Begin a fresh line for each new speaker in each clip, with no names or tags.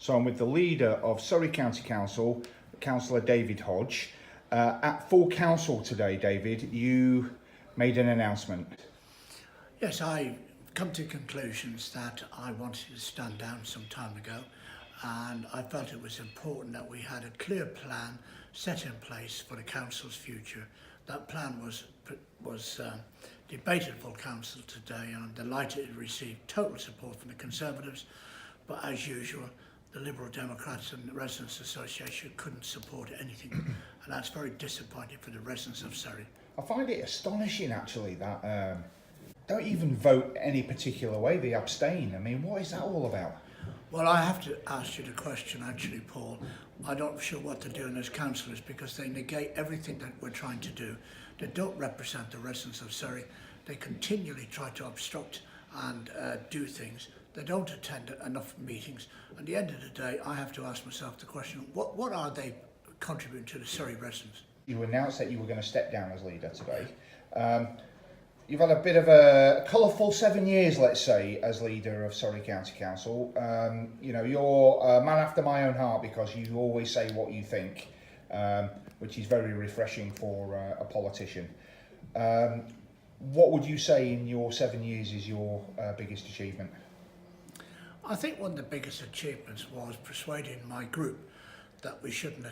So I'm with the leader of Surrey County Council, Cllr David Hodge. At full council today, David, you made an announcement.
Yes, I've come to conclusions that I wanted to stand down some time ago, and I felt it was important that we had a clear plan set in place for the council's future. That plan was debated at full council today, and I'm delighted it received total support from the Conservatives, but as usual, the Liberal Democrats and the Residents Association couldn't support anything, and that's very disappointing for the residents of Surrey.
I find it astonishing actually that don't even vote any particular way, they abstain. I mean, what is that all about?
Well, I have to ask you the question actually, Paul. I'm not sure what they're doing as councillors because they negate everything that we're trying to do. They don't represent the residents of Surrey. They continually try to obstruct and do things. They don't attend enough meetings. At the end of the day, I have to ask myself the question, what are they contributing to the Surrey residents? You
announced that you were going to step down as leader today. You've had a bit of a colourful 7 years, let's say, as leader of Surrey County Council. You know, you're a man after my own heart because you always say what you think, which is very refreshing for a politician. What would you say in your 7 years is your biggest achievement?
I think one of the biggest achievements was persuading my group that we shouldn't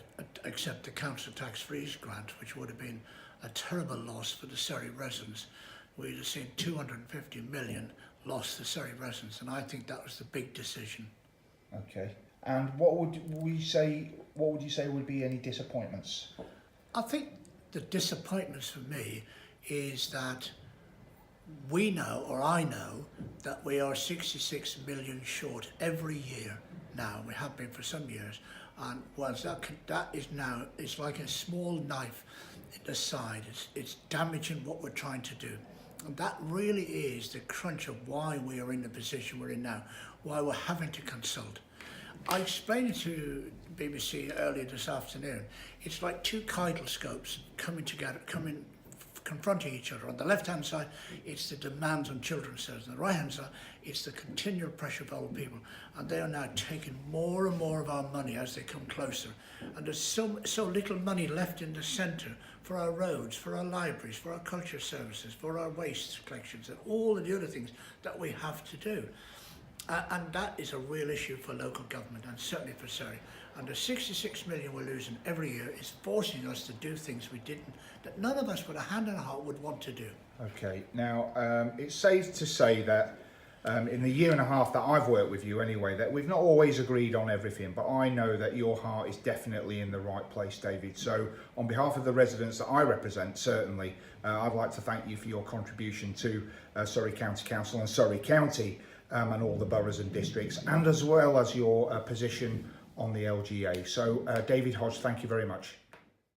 accept the council tax freeze grant, which would have been a terrible loss for the Surrey residents. We'd have seen 250 million lost to Surrey residents, and I think that was the big decision.
Okay. And what would you say would be any disappointments?
I think the disappointments for me is that we know, or I know, that we are 66 million short every year now. We have been for some years, and once that is now, it's like a small knife in the side. It's damaging what we're trying to do, and that really is the crunch of why we are in the position we're in now, why we're having to consult. I explained it to BBC earlier this afternoon. It's like two kaleidoscopes coming together, confronting each other. On the left-hand side, it's the demands on children's services. On the right-hand side, it's the continual pressure of old people. And they are now taking more and more of our money as they come closer. And there's so little money left in the centre for our roads, for our libraries, for our culture services, for our waste collections, and all of the other things that we have to do. And that is a real issue for local government, and certainly for Surrey. And the 66 million we're losing every year is forcing us to do things that none of us with a hand and a heart would want to do.
Okay, now it's safe to say that in the year and a half that I've worked with you anyway, that we've not always agreed on everything, but I know that your heart is definitely in the right place, David. So on behalf of the residents that I represent, certainly, I'd like to thank you for your contribution to Surrey County Council and Surrey County and all the boroughs and districts, and as well as your position on the LGA. So David Hodge, thank you very much.